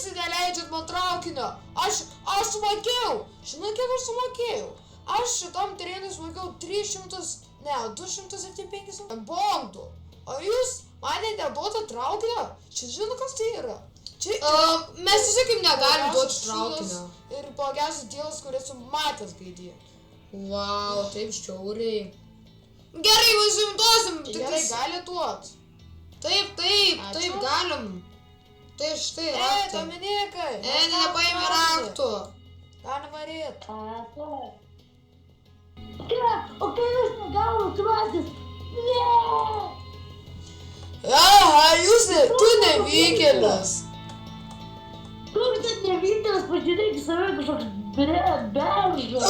jūs neleidžiat man traukinio? Aš sumokėjau. Žinai, kiek aš sumokėjau? Aš šitam terenui sumokėjau 275 bondų. O jūs mane neduodat traukinio? Čia žinai, kas tai yra? Mes tiesiog negalim duoti traukinio. Ir blogiausias dielas, kuris esu matęs gaidį. Vau, taip šiauriai. Gerai, mes jums duosim. Gerai, gali duot. Taip, galim. Tai štai raktai. Dominikai. Nepaėmė raktų. Gali varyt. O kai jūs negaunat klasės? Ne! Aha, tu nevykėlis. Koks ten nevykėlis, pažiūrėk į save kažkoks beržas.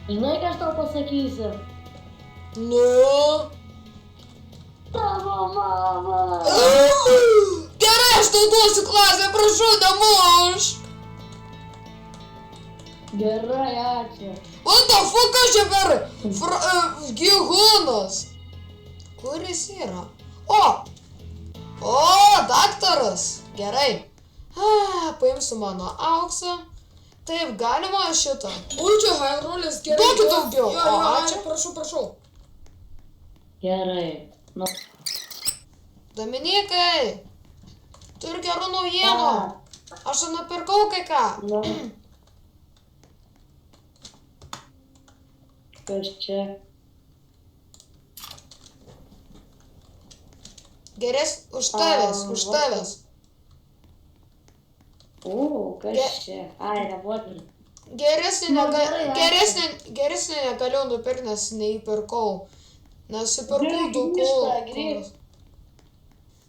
Žinai, ką aš tau pasakysiu? Nu? Tavo mama! Gerai, aš tau duosiu klasę, prašau, nemuš. Gerai, ačiū. What the fuck, aš čia per gyvūnas? Kur jis yra? O, daktaras. Gerai. Paimsiu mano auksą. Taip, galima šitą. Oi, čia hairolis, gerai. Duokit daugiau. Ačiū, prašau. Gerai. Nu. Dominikai, turiu gerų naujienų. Aš nupirkau kai ką. Nu. Kas čia? Už tavęs. Kas čia? Ai, nebūtina. Geresnį negaliu nupirkti, nes neįpirkau. Nes įpirkau daug kūrus.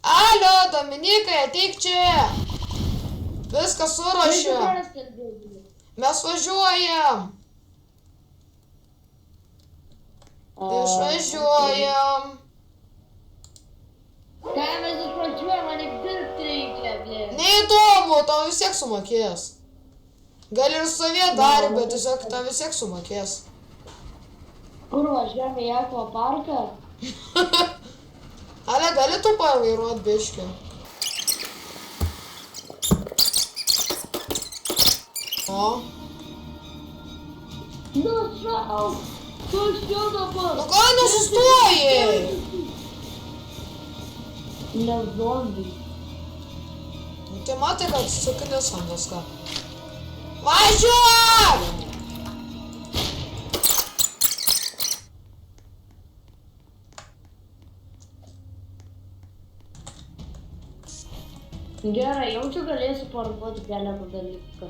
Alio, Dominikai, ateik čia. Viską suruošė. Mes važiuojam. Išvažiuojam. Ką mes išvažiuojam, man dirbti reikia, blė. Neįdomu, tau vis tiek sumokės. Gali ir savie darį, bet tiesiog tau vis tiek sumokės. Kur važiuojame į akvaparką? Ale, gali tu pavairuot biškį? O? Nušau! Kas čia dabar? Nu ką nesustojai? Ne zombiai. Nu tai matai, kad sukinis ant viską. Važiuok! Gerai, jaučiu galėsiu parduoti keletą dalykų.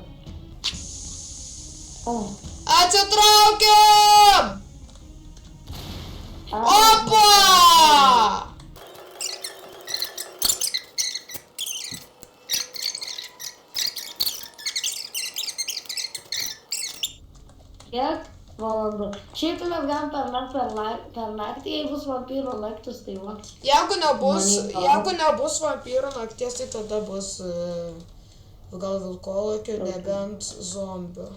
Atsitraukiam! Opa! Kiek valandų? Šiaip mes galim per naktį, jei bus vampyro naktis, tai va. Jeigu nebus vampyro nakties, tai tada bus gal vilkolakio, nebent zombių.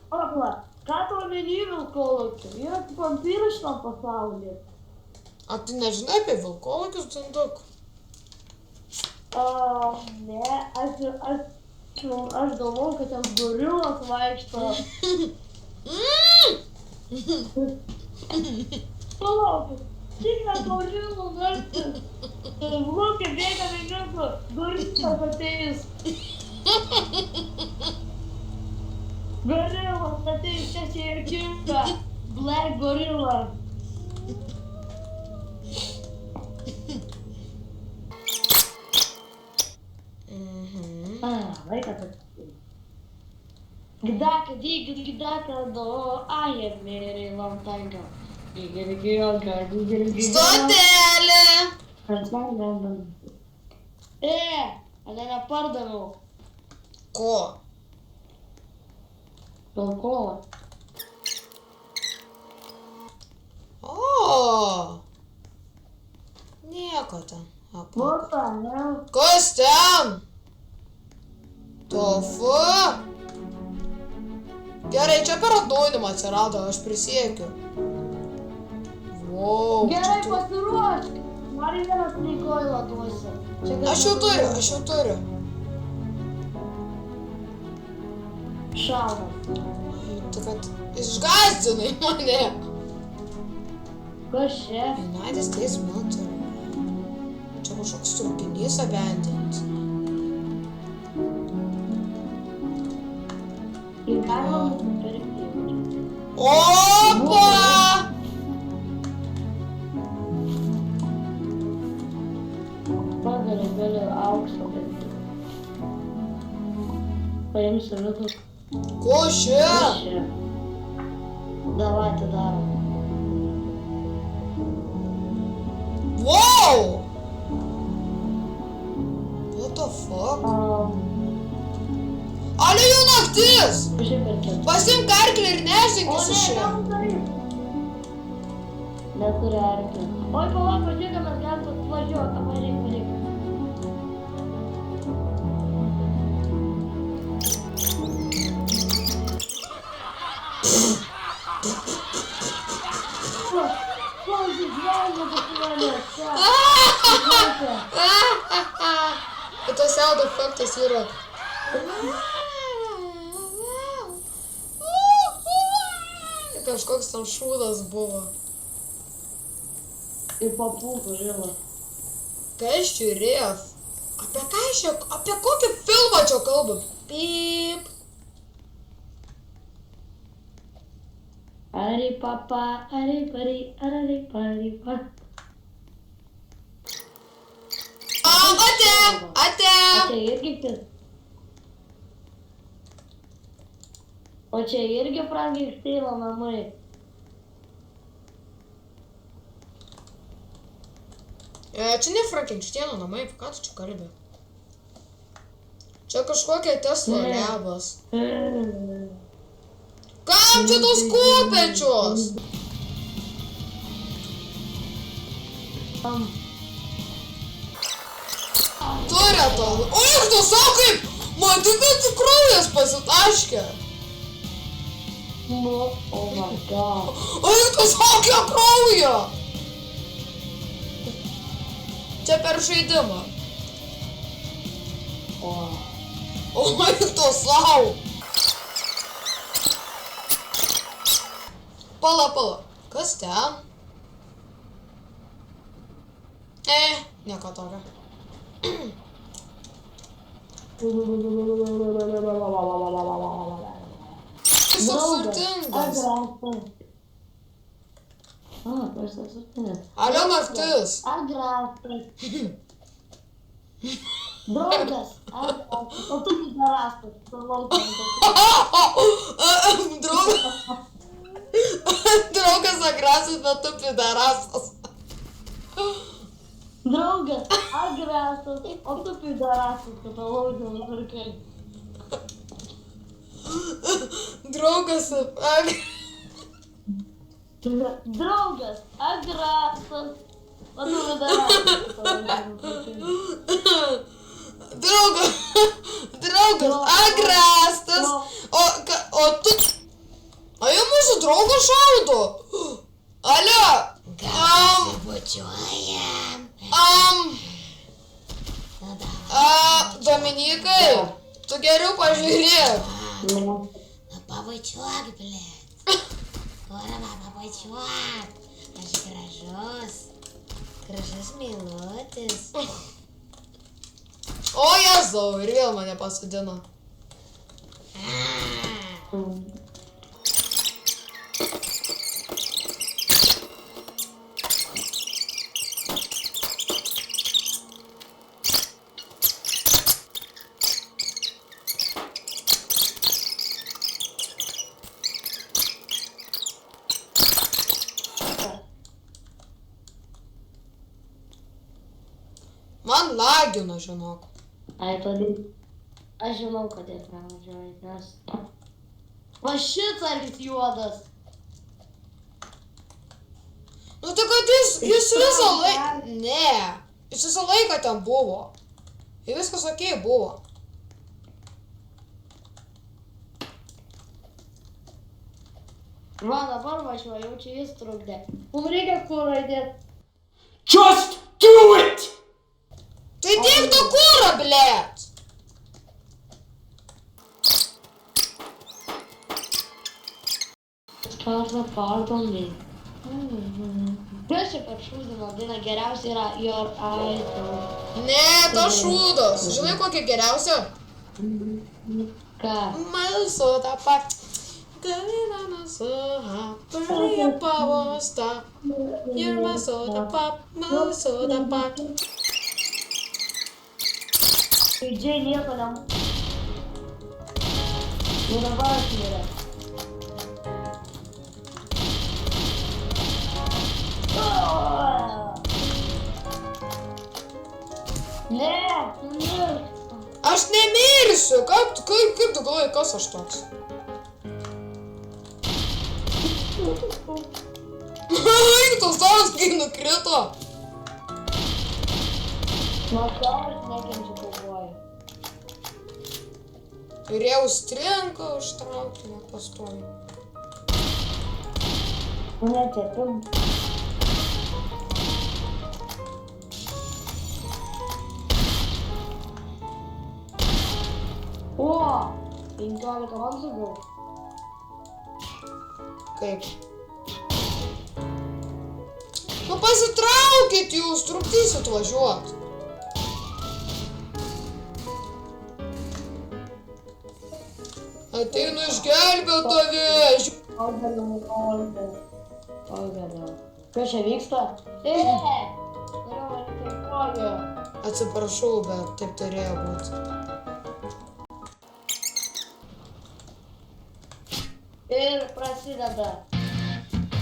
Opla, ką tau meni vilkolakio? Yra vampyrai šitam pasaulyje. A tu nežinai apie vilkolakius, Dunduk? Ne, aš galvoju, kad ten gorilas vaikšto. Palaukit, tik ne gorilų naktis. Lūkė bėga mėgiuku, gorilas ateis. Gorilas ateis, čia ir kinka. Black gorilla. Laikas atsakyti. Gdaka, do, I have very long time ago. Stotelė! Aš nepardaviau. Ko? Vilkolą. O! Nieko ten. Puta, ne? Kas ten? Tofu? Gerai, čia per atnaujinimą atsirado, aš prisiekiu. Wow. Gerai, pasiruošk. Dar vienas neikoilo duosiu. Aš jau turiu. Šaunas. Tu kad išgąsdinai mane. Kas čia? United States Military. Čia kažkoks traukinys abandoned. Ir galima nusipirkti. Opa! Pagaliau galiu aukso pirkti. Paimsiu visus. Ko čia? Čia. Davai atidarom. Wow! What the fuck? Ale jau naktis! Užipirkit. Pasiimk arklį ir nešinkis iš čia. Neturi arklio. Oi, palauk, pažiūrėk, mes galim atvažiuoti. Varyk. Tas sound efektas yra. Kažkoks tam šūdas buvo. Ir papūtų žilą. Kas čia rėf? Apie kokį filmą čia kalbam? Pip. Ari papa, ari pari, ari pari pa. Ate! O čia irgi kit. O čia irgi Frankensteino namai. Čia ne Frankensteino namai, ką tu čia kalbė? Čia kažkokia Tesla lebas. Kam čia tos kopėčios? Turi to. Oi, tu savo kaip, matai, kad kraujas pasitaškė. Nu, oh my god. Oi, tu savo kiek kraujo. Čia per žaidimą. Oi, tu savo. Pala. Kas ten? Nieko tokio. Surtingas. Alio naktis. Agrastas. Draugas. O tu pidarastas. Draugas agrasas, bet tu pidarastas. Draugas agrasas, o tu pidarastas, kad alaudžiu nupirkai. Draugas Draugas agrasas, o tu pidarastas, kad alaudžiu nupirkai. Draugas agrastas, o tu... A jau mūsų draugas šaudo? Alio! Bučiuojam. Dominikai, tu geriau pažiūrėk. Pabučiuok, blėt. Kurva, pabučiuok. Aš gražus mylutis. O Jėzau, ir vėl mane pasodino. Man lagina, žinok. Ai, todėl. Aš žinau, kad jie pravažiuoja, nes... Va šits argis juodas. Nu tai kad jis visą laiką... Ne, jis visą laiką ten buvo. Ir viskas okei buvo. Va, dabar važiuoju, jau čia jis trukdė. Mums reikia kurą įdėti. Just Do it! Tai dėk to kūrą, blėt! Pardon me. Kas čia per šūdino daina geriausia yra Your Eyes. Ne, tas šūdas. Žinai kokia geriausia? Ką? Malsota pat. Galina masoha, paria pavosta. Ir masota pat, malsota pat. Didžiai nieko nem... Nu dabar yra. Ne, numirk. Aš nemirsiu, kaip tu galvoji, kas aš toks? Eik, tos daras, kai nukrito. Nuo saulės nekenčiu pavojų. Turėjau strinką užtraukti, nepastoju. Netepim. O, 15 valandų buvo. Kaip? Nu pasitraukit jūs, trukdysit važiuot. Ateinu išgelbėt tave. Kas čia vyksta? Atsiprašau, bet taip turėjo būti. Ir prasideda.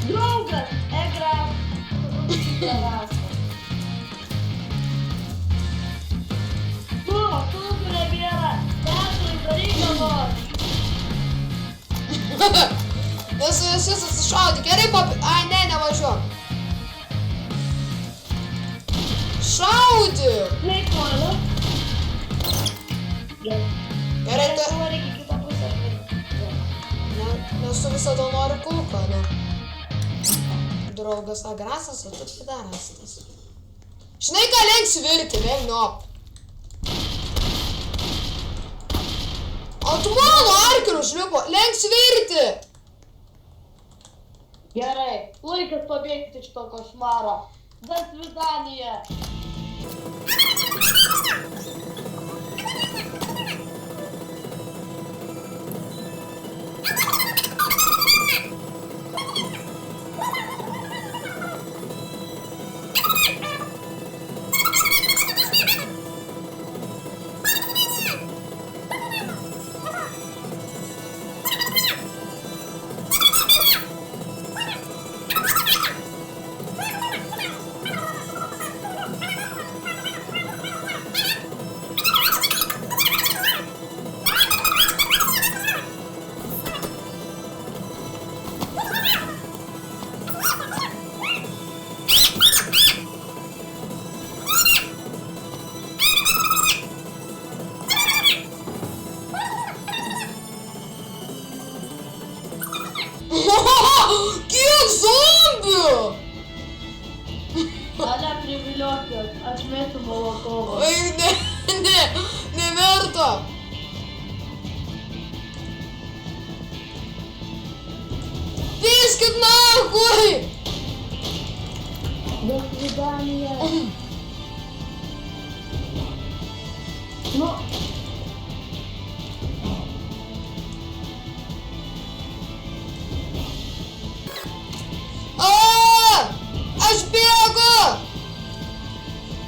Draugas, ekran. Tu premjera, teatrui daryk dabar. Nes šis atsišaudė. Gerai, ai, ne, nevažiuok. Šaudė. Neikoju. Gerai, tai... Nes tu visada nori kulką, ne? Draugas agrasas, o tu pidarastas. Žinai, ką lenk svirti, velniop. Ant mano arklių šliupo, lenk svirti. Gerai, laikas pabėgti iš to košmaro. До свидания. Kiek zombių! Mane priviliokit, aš mėsiu molotovą. Ai, neverta. Piskit nahui! До свидания. Ну. Aš bėgu!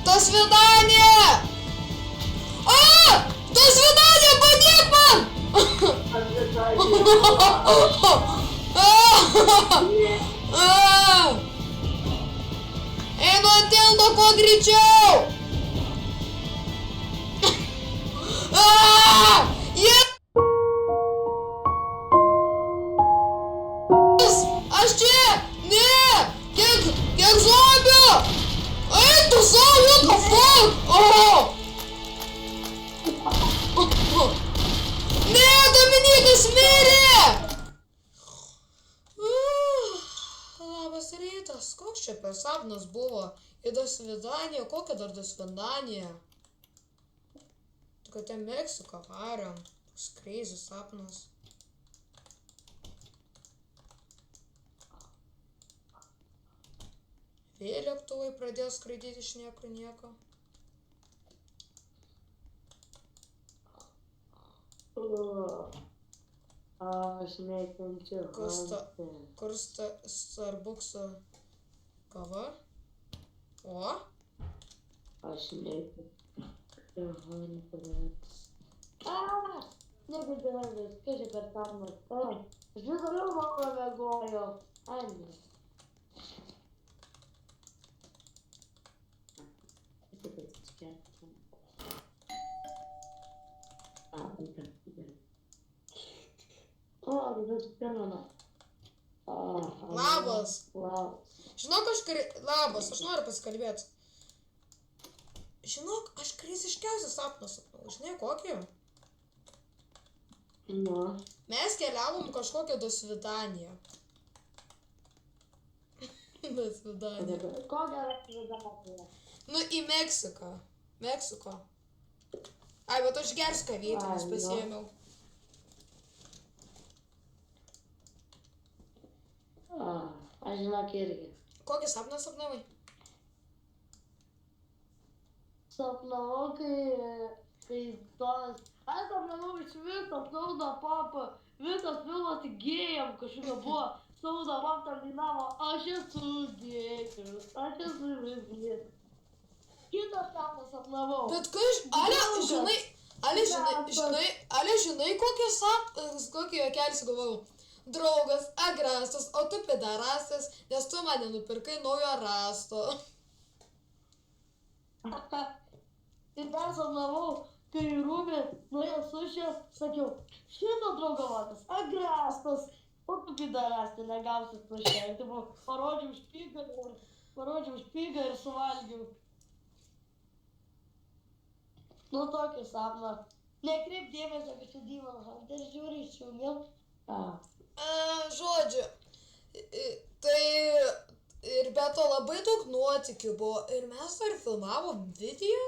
До свидания! До свидания, padėk man! Einu ant tilto kuo greičiau! Aš čia! Ne! Kiek zombių! Eik tu savo, what the fuck? Ne, Dominykas mirė! Labas rytas, koks čia per sapnas buvo? į Dosvidaniją. Kokią dar Dosvidaniją? Kad ten Meksiką varėm. Toks crazy sapnas. Vėl lėktuvai pradėjo skraidyti iš niekur nieko. Aš nekenčiu. Kur Starbuckso kava? O? Aš nekenčiu. Negirdėjau, kas čia per tarnas. Aš vis toliau mano mėgojo. Anė. Labas. Žinok, labas, aš noriu pasikalbėti. Žinok, aš kriziškiausią sapną sapnau. Žinai, kokį? Mes keliavom kažkokią Dosvidaniją. Dosvidaniją. Kokią Dosvidaniją? Nu, į Meksiką. Meksiko. Ai, bet aš gerską vietinis pasiėmiau. Aš žinok irgi. Kokį sapną sapnavai? Sapnavau, kai tos... Aš sapnavau iš viso, sauda papa, visas filmas tik gėjam kažkokio buvo. Sauda papa tam dainavo, aš esu gėjus, aš esu visgi. Kitą sapną sapnavau. Bet žinai, kokį juokelį sugalvojau? Draugas, agrastas, o tu pidarastas, nes tu mane nupirkai naujo rasto. Ir dar sapnavau, kai Rūbė nuėjo sušė, sakiau, šito draugavatas, agrastas, o tu pidarastė negausi sušė. Ir taip parodžiau špygą ir suvalgiau. Nu tokį sapną. Nekreip dėmesio, kad čia Demon Hunter žiūri išjungiam. Žodžiu, tai ir be to labai daug nuotykių buvo ir mes dar filmavom video.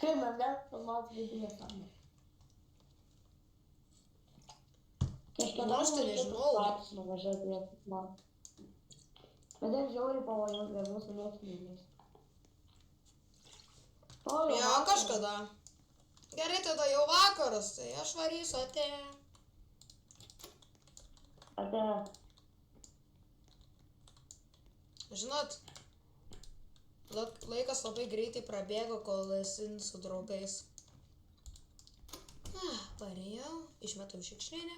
Kaip mes net filmavom video sapną? Kažkada Aš tai nežinau. Nuvažiuoti į sapną. Bet taip žiauriai pavojingai mūsų mėgstamės. Jo, kažkada. Gerai, tada jau vakaras, tai aš varysiu, ate. Ate. Žinot, laikas labai greitai prabėgo, kol esi su draugais. Parėjau, išmetau šiukšlinę.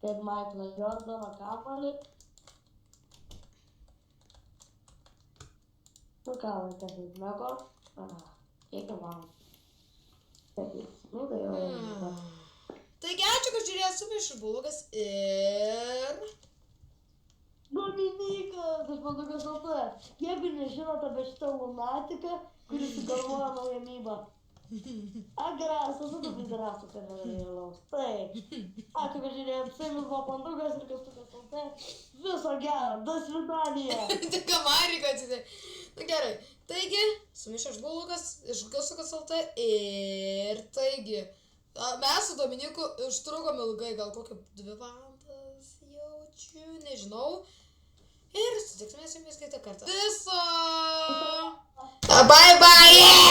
Taip Michaelas Jordano kamuolį. Nu ką, laikas įsmego. Kiek valandų. Nu tai jau. Taigi ačiū, kad žiūrėsime iš Bulgas ir... Dominikas, iš Bulgas LT. Jeigu nežinote apie šitą lunatiką, kuris sugalvojo naują mybą. Agrasas, tu pidarastas, kad nerealaus. Taip. Ačiū, kad žiūrėjom. Su jumis buvo Pandukas ir Kastukas LT. Viso gero, Dosvidanija. Tik Marika atsitė. Nu gerai, taigi, su jumis aš Bulgas iš Kastukas LT ir taigi, mes su Dominiku užtrukom ilgai, gal kokią 2 valandas jaučiu, nežinau. Ir sutiksime su jumis kitą kartą. Viso! Bye bye!